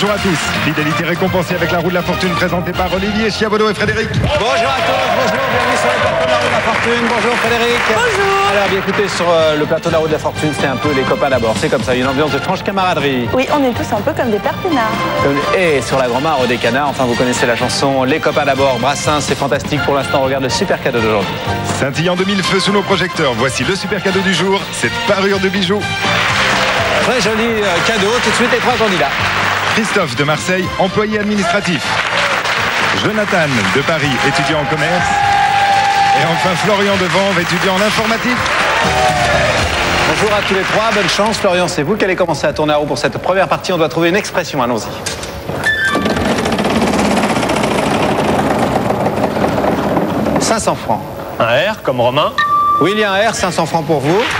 Bonjour à tous. Fidélité récompensée avec la roue de la fortune présentée par Olivier Chiabodo et Frédéric. Bonjour à tous, bonjour, bienvenue sur le plateau de la roue de la fortune. Bonjour Frédéric. Bonjour. Alors bien écoutez, sur le plateau de la roue de la fortune, c'était un peu les copains d'abord. C'est comme ça, une ambiance de franche camaraderie. Oui, on est tous un peu comme des pères peinards. Et sur la grand-mare des canards, enfin vous connaissez la chanson Les copains d'abord. Brassens, c'est fantastique. Pour l'instant, on regarde le super cadeau d'aujourd'hui. Scintillant de mille feux sous nos projecteurs, voici le super cadeau du jour, cette parure de bijoux. Très joli cadeau, tout de suite les trois candidats. Christophe de Marseille, employé administratif. Jonathan de Paris, étudiant en commerce. Et enfin Florian de Vanves, étudiant en informatique. Bonjour à tous les trois, bonne chance. Florian, c'est vous qui allez commencer à tourner à roue pour cette première partie. On doit trouver une expression, allons-y. « 500 francs. Un R comme Romain. Oui, il y a un R, 500 francs pour vous. «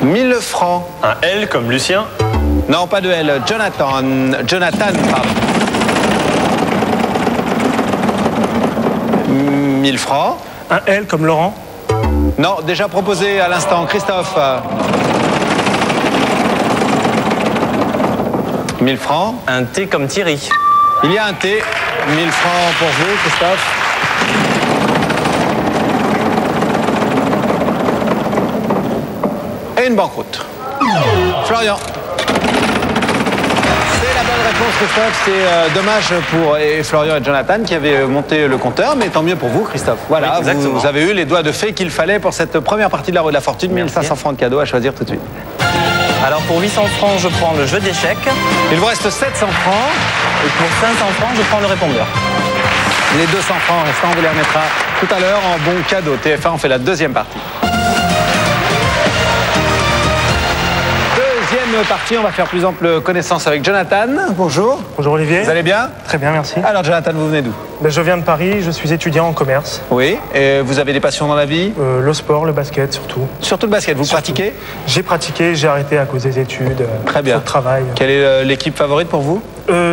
1000 francs. Un L comme Lucien. Non, pas de L. Jonathan, pardon. 1000 francs. Un L comme Laurent. Non, déjà proposé à l'instant. Christophe. 1000 francs. Un T comme Thierry. Il y a un T. 1000 francs pour vous, Christophe. Et une banqueroute. Florian. C'est la bonne réponse, Christophe. C'est dommage pour Florian et Jonathan qui avaient monté le compteur, mais tant mieux pour vous, Christophe. Voilà, oui, vous avez eu les doigts de fée qu'il fallait pour cette première partie de la roue de la fortune. 1500 francs de cadeaux à choisir tout de suite. Alors pour 800 francs, je prends le jeu d'échecs. Il vous reste 700 francs. Et pour 500 francs, je prends le répondeur. Les 200 francs restants, on vous les remettra tout à l'heure en bon cadeau. TF1, on fait la deuxième partie. Deuxième partie, on va faire plus ample connaissance avec Jonathan. Bonjour. Bonjour Olivier. Vous allez bien? Très bien, merci. Alors Jonathan, vous venez d'où? Je viens de Paris, je suis étudiant en commerce. Oui, et vous avez des passions dans la vie? Le sport, le basket surtout. Surtout le basket, vous pratiquez? J'ai pratiqué, j'ai arrêté à cause des études, Très bien. de travail. Quelle est l'équipe favorite pour vous?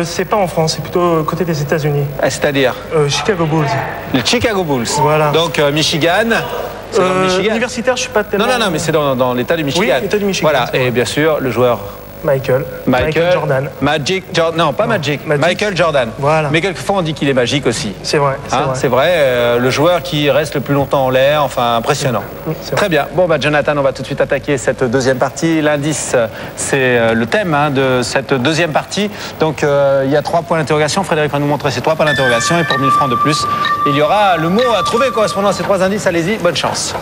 C'est pas en France, c'est plutôt côté des États-Unis. C'est-à-dire? Chicago Bulls. Les Chicago Bulls. Voilà. Donc Michigan. C'est dans le Michigan. Universitaire, je suis pas tellement... Non, mais c'est dans l'état du Michigan. Oui, l'état du Michigan. Voilà, et bien sûr, le joueur... Michael Jordan. Magic Jordan. Non, pas Magic. Michael Jordan. Voilà. Mais quelquefois on dit qu'il est magique aussi. C'est vrai, c'est vrai. C'est vrai, le joueur qui reste le plus longtemps en l'air, enfin impressionnant. Très bien. Bon, Jonathan, on va tout de suite attaquer cette deuxième partie. L'indice, c'est le thème de cette deuxième partie. Donc il y a 3 points d'interrogation. Frédéric va nous montrer ces 3 points d'interrogation. Et pour 1000 francs de plus, il y aura le mot à trouver correspondant à ces 3 indices. Allez-y, bonne chance.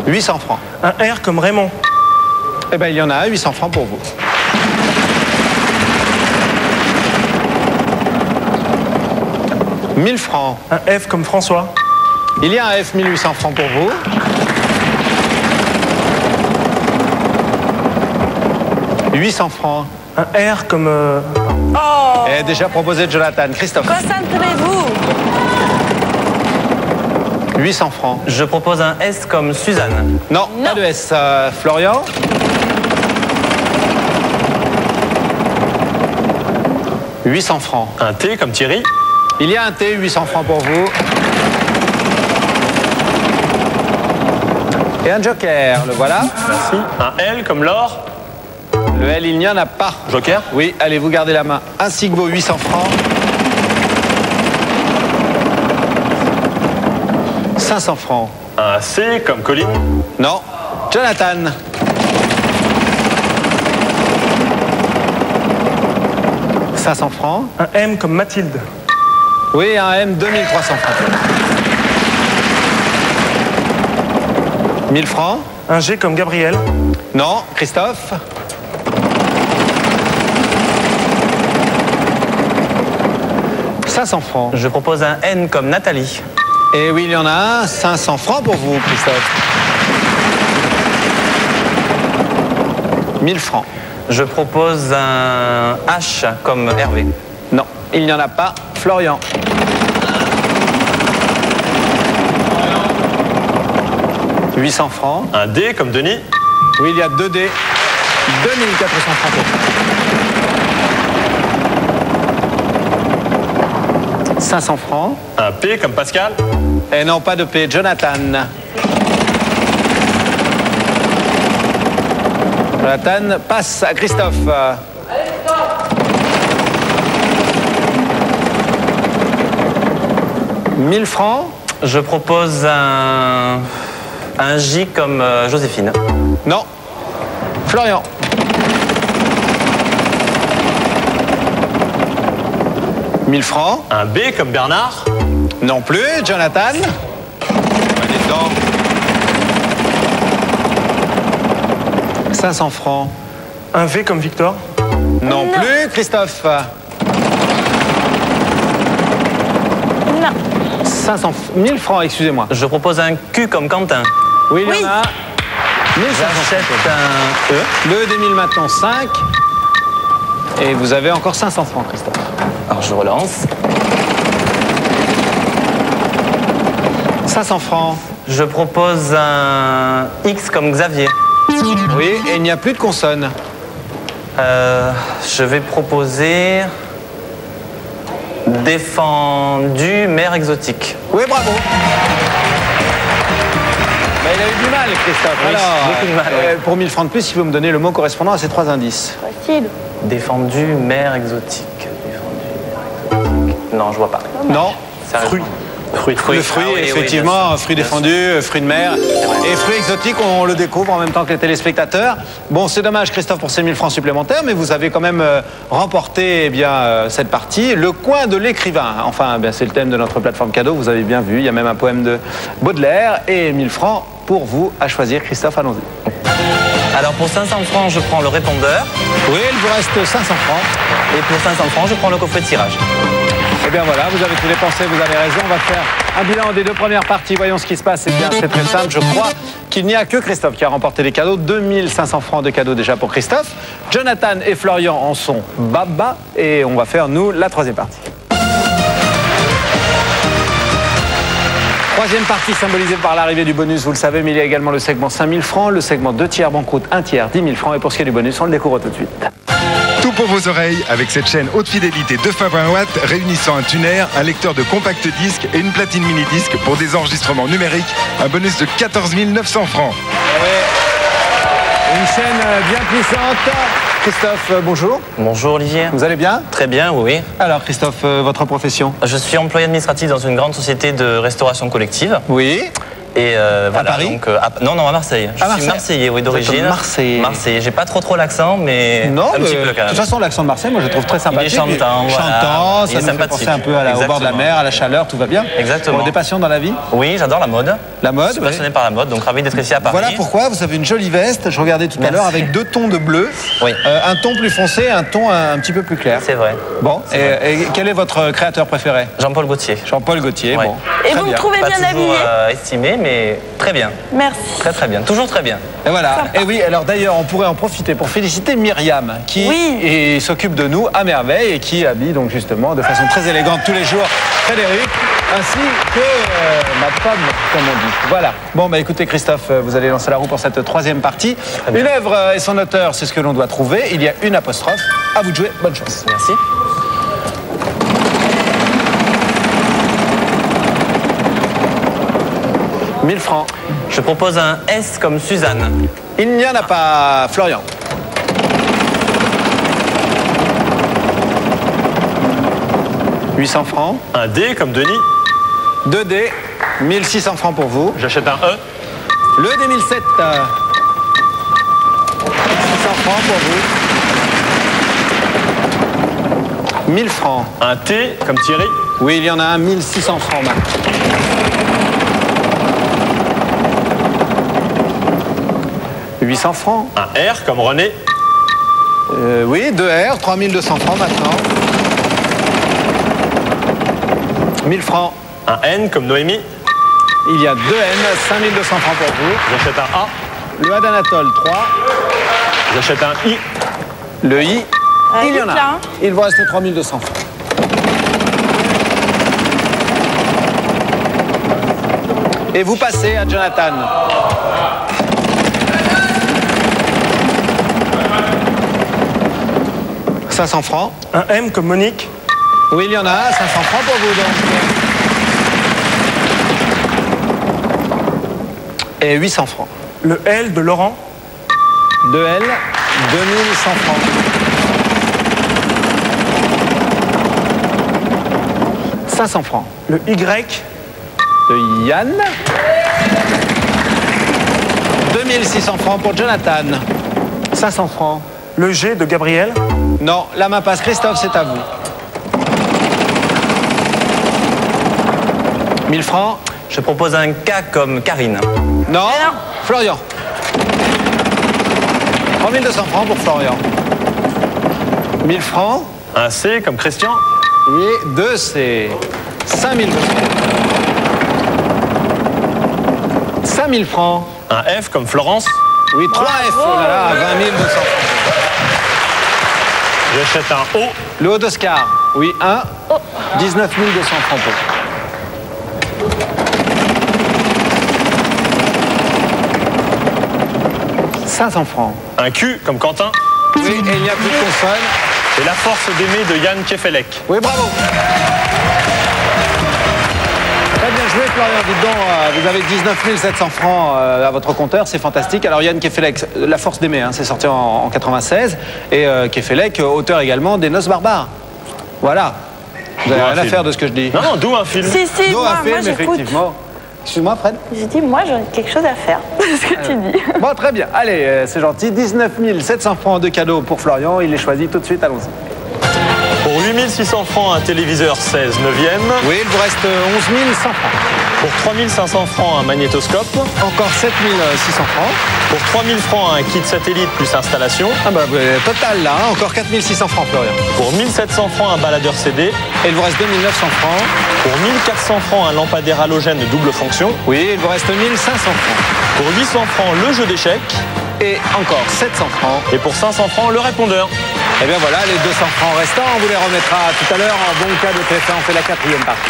800 francs. Un R comme Raymond. Eh bien, il y en a un, 800 francs pour vous. « 1000 francs. Un F comme François. Il y a un F, 1800 francs pour vous. « 800 francs. Un R comme... Oh, Et déjà proposé de Jonathan. Christophe. concentrez-vous. 800 francs. Je propose un S comme Suzanne. Non, pas de S. Florian. 800 francs. Un T comme Thierry. Il y a un T, 800 francs pour vous. Et un joker, le voilà. Merci. Un L comme Laure. Le L, il n'y en a pas. Joker. Oui, allez, vous gardez la main. Ainsi que vos 800 francs. 500 francs. Un C comme Colline. Non. Jonathan. 500 francs. Un M comme Mathilde. Oui, un M, 2300 francs. 1000 francs. Un G comme Gabriel. Non. Christophe. 500 francs. Je propose un N comme Nathalie. Et oui, il y en a un. 500 francs pour vous, Christophe. 1000 francs. Je propose un H comme Hervé. Non, il n'y en a pas. Florian. 800 francs. Un D comme Denis. Oui, il y a 2 dés. 2400 francs pour vous. 500 francs. Un P comme Pascal. Et non, pas de P. Jonathan. Jonathan passe à Christophe. 1000 francs. Je propose un J comme Joséphine. Non. Florian. « 1000 francs. Un B comme Bernard. Non plus. Jonathan. Allez dedans. 500 francs. Un V comme Victor. Non plus. Christophe. Non. 1000 francs, excusez-moi. Je propose un Q comme Quentin. Oui, il y Oui. en a. 1500 J'achète francs. un E. Le des 1000 maintenant, 5. Et vous avez encore 500 francs, Christophe. Alors je relance. 500 francs. Je propose un X comme Xavier. Oui, et il n'y a plus de consonne. Je vais proposer défendu mère exotique. Oui, bravo. Ben, il a eu du mal, Christophe. Oui, Alors, beaucoup de mal, oui. pour 1000 francs de plus, il faut me donner le mot correspondant à ces 3 indices. Facile. Défendu mère exotique. Défendu mère exotique. Non, je vois pas. Non. Sérieux. Fruit. Le fruit, Ah oui, oui, effectivement, bien sûr. fruit Bien défendu, fruit de mer. Et fruit exotique, on le découvre en même temps que les téléspectateurs. Bon, c'est dommage, Christophe, pour ces 1000 francs supplémentaires, mais vous avez quand même remporté eh bien, cette partie. Le coin de l'écrivain. Enfin, eh bien, c'est le thème de notre plateforme cadeau, vous avez bien vu. Il y a même un poème de Baudelaire et 1000 francs pour vous à choisir. Christophe, allons-y. Alors pour 500 francs, je prends le répondeur. Oui, il vous reste 500 francs. Et pour 500 francs, je prends le coffret de tirage. Eh bien voilà, vous avez tout dépensé, vous avez raison. On va faire un bilan des 2 premières parties. Voyons ce qui se passe. Eh bien, c'est très simple. Je crois qu'il n'y a que Christophe qui a remporté les cadeaux. 2500 francs de cadeaux déjà pour Christophe. Jonathan et Florian en sont bas. Et on va faire, nous, la 3e partie. 3e partie symbolisée par l'arrivée du bonus, vous le savez, mais il y a également le segment 5000 francs, le segment 2 tiers banqueroute, 1 tiers, 10 000 francs. Et pour ce qui est du bonus, on le découvre tout de suite. Tout pour vos oreilles avec cette chaîne haute fidélité 2x20 watts réunissant un tuner, un lecteur de compact disque et une platine mini-disque pour des enregistrements numériques. Un bonus de 14 900 francs. Une chaîne bien puissante. Christophe, bonjour. Bonjour Olivier. Vous allez bien? Très bien, oui. Alors Christophe, votre profession? Je suis employé administratif dans une grande société de restauration collective. Oui. Et voilà, Paris donc, non, à Marseille. Je suis Marseillais, oui, d'origine. Marseillais. Marseillais. J'ai pas trop l'accent, mais Non, un petit peu quand de même. toute façon, l'accent de Marseille, moi je le trouve très sympathique. Il est chantant, voilà. Chantant, Il ça est nous fait sympathique. penser un peu au bord de la Exactement. mer, à la chaleur, tout va bien. Exactement. Bon, des passions dans la vie? Oui, j'adore la mode. La mode, Je suis oui. passionné par la mode, donc ravi d'être ici à Paris. Voilà pourquoi vous avez une jolie veste, je regardais tout à Merci. l'heure, avec 2 tons de bleu. Oui. Un ton plus foncé, un ton un petit peu plus clair. C'est vrai. Bon, et quel est votre créateur préféré? Jean-Paul Gaultier. Jean-Paul Gaultier, Ouais. bon. Et Très vous me bien. trouvez Pas bien toujours habillé? estimé, mais très bien. Merci. Très bien. Toujours très bien. Et voilà. Sympa. Et oui, alors d'ailleurs, on pourrait en profiter pour féliciter Myriam, qui Oui. s'occupe de nous à merveille et qui habille donc justement de façon très élégante tous les jours Frédéric, ainsi que ma femme, comme on dit. Voilà. Bon, bah écoutez Christophe, vous allez lancer la roue pour cette 3e partie. Une œuvre et son auteur, c'est ce que l'on doit trouver. Il y a une apostrophe. À vous de jouer. Bonne chance. Merci. « 1000 francs. Je propose un S comme Suzanne. Il n'y en a pas. Florian. « 800 francs. Un D comme Denis. 2D. 1600 francs pour vous. J'achète un E. Le 2007. 600 francs pour vous. 1000 francs. Un T comme Thierry. Oui, il y en a un. 1600 francs, Marc. 800 francs. Un R comme René. Oui, 2 R. 3200 francs maintenant. 1000 francs. Un N comme Noémie. Il y a 2 N. 5200 francs pour vous. J'achète un A. Le A d'Anatole, 3. J'achète un I. Le I. Il y en a. là, hein. Il vous reste 3200 francs. Et vous passez à Jonathan. « 500 francs. Un M comme Monique. Oui, il y en a. 500 francs pour vous, donc. et 800 francs. Le L de Laurent. 2L, 2100 francs. 500 francs. Le Y. De Yann. 2600 francs pour Jonathan. 500 francs. Le G de Gabriel. Non, la main passe. Christophe, c'est à vous. 1000 francs. Je propose un K comme Karine. Non. Florian. 3200 francs pour Florian. 1000 francs. Un C comme Christian. Oui, 2, c'est 5200. 5000 francs. Un F comme Florence. Oui, 3 F. Oh là là, 20 200 francs. J'achète un O. Le haut d'Oscar. Oui, 1. 19 200 francs pour. « 500 francs. Un Q comme Quentin. Oui, et il n'y a plus de consonne. Et la force d'aimer de Yann Kefelec. Oui, bravo. Très bien joué, Florian. Dites donc, vous avez 19 700 francs à votre compteur, c'est fantastique. Alors Yann Kefelec, La force d'aimer, hein, c'est sorti en 96. Et Kefelec, auteur également des Noces barbares. Voilà. Vous n'avez D'où un rien à film. faire de ce que je dis. Non, non, d'où un film. Si, si, D'où moi, un film, j'écoute. effectivement. Excuse-moi, Fred. J'ai dit, moi, j'en ai quelque chose à faire de ce que tu dis. Bon, très bien. Allez, c'est gentil. 19 700 francs de cadeaux pour Florian. Il les choisit tout de suite. Allons-y. Pour 8600 francs, un téléviseur 16 neuvième. Oui, il vous reste 11 100 francs. Pour 3500 francs, un magnétoscope. Encore 7 600 francs. Pour 3000 francs, un kit satellite plus installation. Ah bah, total là, hein. Encore 4 600 francs, Florian. Pour 1700 francs, un baladeur CD. Et il vous reste 2 900 francs. Pour 1400 francs, un lampadaire halogène double fonction. Oui, il vous reste 1 500 francs. Pour 800 francs, le jeu d'échecs. Et encore 700 francs. Et pour 500 francs, le répondeur. Et bien voilà, les 200 francs restants, on vous les remettra tout à l'heure en bon cas de TF1. On fait la 4e partie.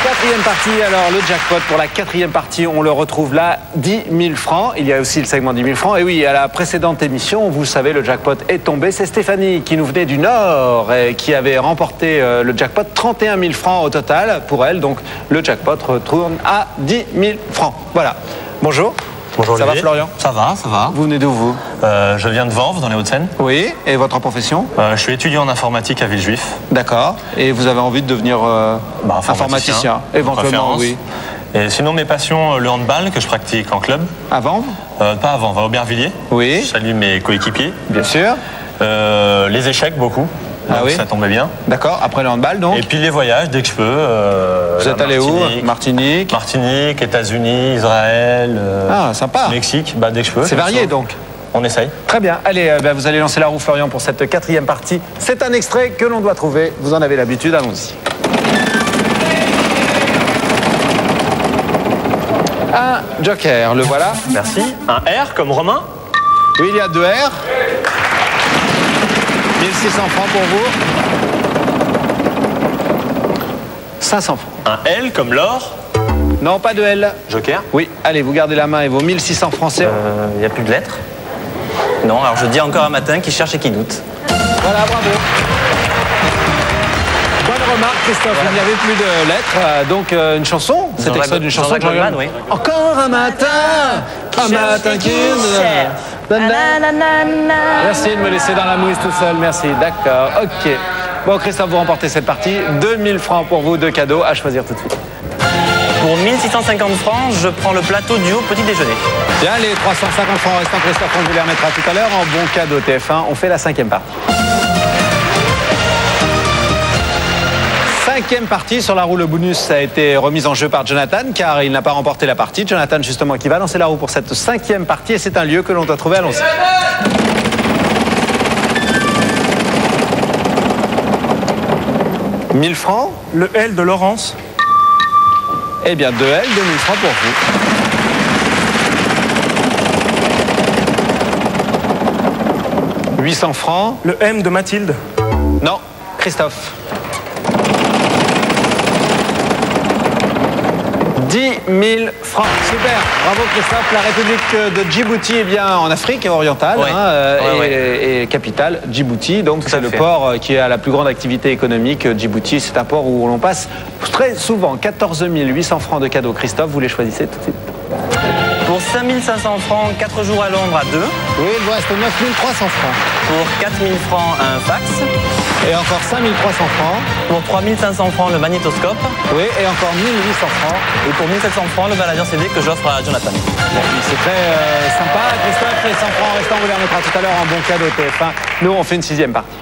4e partie, alors le jackpot pour la 4e partie, on le retrouve là, 10 000 francs. Il y a aussi le segment 10 000 francs. Et oui, à la précédente émission, vous savez, le jackpot est tombé. C'est Stéphanie qui nous venait du Nord et qui avait remporté le jackpot, 31 000 francs au total pour elle. Donc le jackpot retourne à 10 000 francs. Voilà. Bonjour. Bonjour Ça va, Olivier. Florian? Ça va, ça va. Vous venez d'où, vous? Je viens de Vanves, dans les Hauts-de-Seine. Oui, et votre profession? Je suis étudiant en informatique à Villejuif. D'accord. Et vous avez envie de devenir informaticien? Éventuellement, préférence. oui. Et sinon, mes passions, le handball que je pratique en club. Avant? Pas avant, à Aubervilliers. Oui. Je salue mes coéquipiers. Bien sûr. Les échecs, beaucoup. Ah Donc, oui. ça tombait bien. D'accord. Après le handball, donc? Et puis les voyages, dès que je peux. Vous êtes allé où? Martinique. Martinique, États-Unis, Israël. Ah, sympa. Mexique, dès que je peux. C'est varié, donc. On essaye. Très bien. Allez, vous allez lancer la roue, Florian, pour cette 4e partie. C'est un extrait que l'on doit trouver. Vous en avez l'habitude. Allons-y. Un joker. Le voilà. Merci. Un R comme Romain. Oui, il y a 2 R. 1600 francs pour vous. 500 francs. Un L comme Laure. Non, pas de L. Joker. Oui, allez, vous gardez la main et vos 1600 francs. C'est Il n'y a plus de lettres. Non, alors je dis encore un matin qui cherche et qui doute. Voilà, bravo. Bonne remarque, Christophe. Il n'y avait plus de lettres. Donc, une chanson. C'est extrait d'une chanson. Jean-Jacques Goldman, oui. Encore un matin. Un matin qui Merci de me laisser dans la mouise tout seul. Merci. D'accord. OK. Bon, Christophe, vous remportez cette partie. 2000 francs pour vous, 2 cadeaux à choisir tout de suite. Pour 1650 francs, je prends le plateau du haut petit déjeuner. Bien, les 350 francs restants, Christophe, on vous les remettra tout à l'heure en bon cadeau TF1. On fait la 5e partie. 5e partie sur la roue. Le bonus a été remis en jeu par Jonathan car il n'a pas remporté la partie. Jonathan, justement, qui va lancer la roue pour cette 5e partie et c'est un lieu que l'on doit trouver. Allons-y. « 1000 francs. Le L de Laurence. Eh bien, 2 L, 2000 francs pour vous. 800 francs. Le M de Mathilde. Non, Christophe. 10 000 francs. Super. Bravo Christophe. La République de Djibouti est bien en Afrique orientale et capitale Djibouti. Donc c'est le port qui a la plus grande activité économique. Djibouti, c'est un port où l'on passe très souvent 14 800 francs de cadeaux. Christophe, vous les choisissez tout de suite. Pour 5 500 francs, 4 jours à Londres à 2. Oui, il vous reste 9 300 francs. Pour 4 000 francs, un fax. Et encore 5 300 francs. Pour 3 500 francs, le magnétoscope. Oui, et encore 1 800 francs. Et pour 1 700 francs, le baladeur CD que j'offre à Jonathan. Bon, c'est très sympa, Christophe. Les 100 francs restants, on vous les remettra tout à l'heure en bon cadeau TF1. Nous, on fait une 6e partie.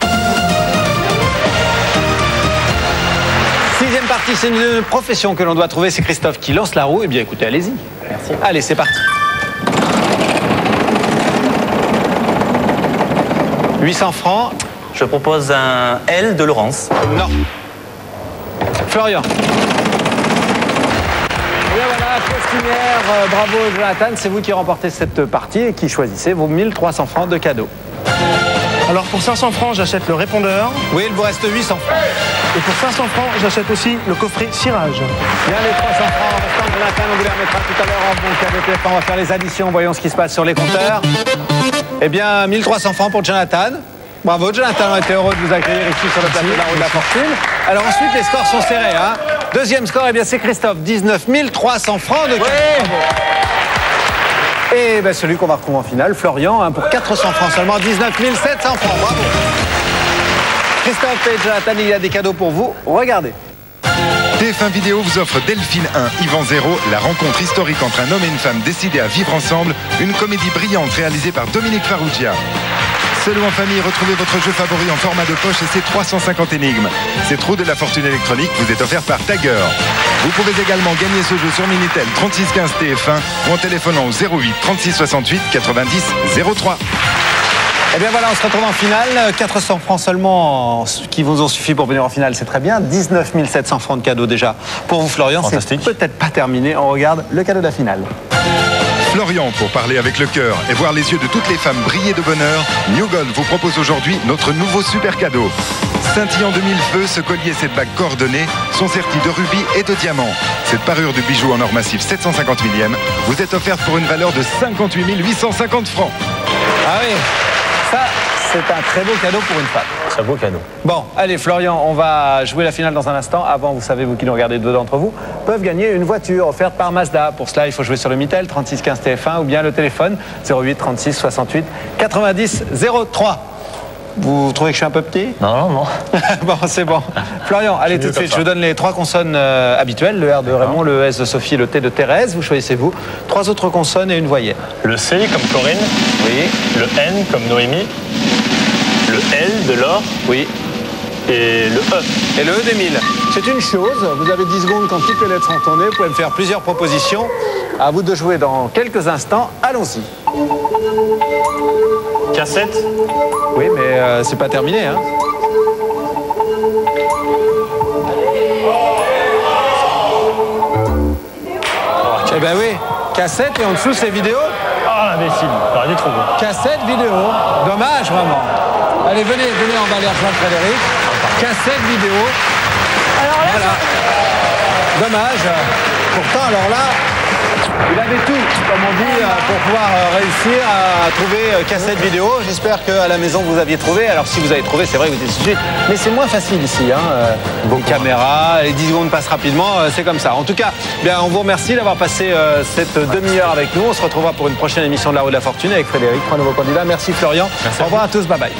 6e partie, c'est une profession que l'on doit trouver. C'est Christophe qui lance la roue. Eh bien, écoutez, allez-y. Merci. Allez, c'est parti. 800 francs. Je propose un L de Laurence. Non. Florian. Bien voilà, costumière, bravo Jonathan, c'est vous qui remportez cette partie et qui choisissez vos 1300 francs de cadeaux. Alors pour 500 francs, j'achète le répondeur. Oui, il vous reste 800 francs. Et pour 500 francs, j'achète aussi le coffret cirage. Bien les 300 francs restants, Jonathan, on vous les remettra tout à l'heure en bon cadeau TF1. On va faire les additions, voyons ce qui se passe sur les compteurs. Eh bien, 1300 francs pour Jonathan. Bravo Jonathan, on a été heureux de vous accueillir ici sur le plateau de la roue de la fortune. Alors ensuite, les scores sont serrés. Hein. Deuxième score, eh bien c'est Christophe, 19 300 francs de cadeaux. Et ben, celui qu'on va retrouver en finale, Florian, hein, pour 400 francs seulement, 19 700 francs. Bravo. Christophe et Jonathan, il y a des cadeaux pour vous. Regardez. TF1 Vidéo vous offre Delphine 1, Yvan 0, la rencontre historique entre un homme et une femme décidés à vivre ensemble, une comédie brillante réalisée par Dominique Farrugia. Seul ou en famille, retrouvez votre jeu favori en format de poche et ses 350 énigmes. Cette roue de la fortune électronique vous est offerte par Tagger. Vous pouvez également gagner ce jeu sur Minitel 3615 TF1 ou en téléphonant au 08 36 68 90 03. Eh bien voilà, on se retrouve en finale. 400 francs seulement qui vous ont suffi pour venir en finale, c'est très bien. 19 700 francs de cadeaux déjà. Pour vous Florian, c'est peut-être pas terminé. On regarde le cadeau de la finale. Florian, pour parler avec le cœur et voir les yeux de toutes les femmes briller de bonheur, New Gold vous propose aujourd'hui notre nouveau super cadeau. Scintillant de 1000 feux, ce collier et cette bague coordonnée sont sertis de rubis et de diamants. Cette parure de bijoux en or massif 750 millième vous est offerte pour une valeur de 58 850 francs. Ah oui, ça c'est un très beau cadeau pour une femme. Très beau cadeau. Bon, allez Florian, on va jouer la finale dans un instant. Avant, vous savez, vous qui nous regardez, deux d'entre vous peuvent gagner une voiture offerte par Mazda. Pour cela, il faut jouer sur le Minitel 36 15 TF1 ou bien le téléphone 08 36 68 90 03. Vous trouvez que je suis un peu petit? Non, non. Bon, c'est bon. Florian, allez tout de suite, je vous donne les 3 consonnes habituelles, le R de Raymond, le S de Sophie, le T de Thérèse. Vous choisissez vous. 3 autres consonnes et une voyelle. Le C comme Corinne. Oui. Le N comme Noémie. Le L de Laure. Oui. Et le E. Et le E d'Émile. C'est une chose, vous avez 10 secondes quand toutes les lettres sont tournées, vous pouvez me faire plusieurs propositions. À vous de jouer dans quelques instants. Allons-y. Cassette. Oui, mais c'est pas terminé, hein. Eh ben oui, cassette et en dessous c'est vidéo. Ah, l'imbécile, j'aurais dû trouver. Cassette, vidéo. Dommage, vraiment. Allez, venez emballer Jean-Frédéric. Cassette, vidéo. Alors là, Voilà. Dommage. Pourtant, alors là, il avait tout, comme on dit, pour pouvoir réussir à trouver cassette vidéo. J'espère qu'à la maison, vous aviez trouvé. Alors, si vous avez trouvé, c'est vrai que vous êtes sujet. Mais c'est moins facile ici. Bon caméra, les 10 secondes passent rapidement. C'est comme ça. En tout cas, bien, on vous remercie d'avoir passé cette demi-heure avec nous. On se retrouvera pour une prochaine émission de La Roue de la Fortune avec Frédéric, 3 nouveaux candidats. Merci Florian. Merci. Au revoir à tous. Bye bye.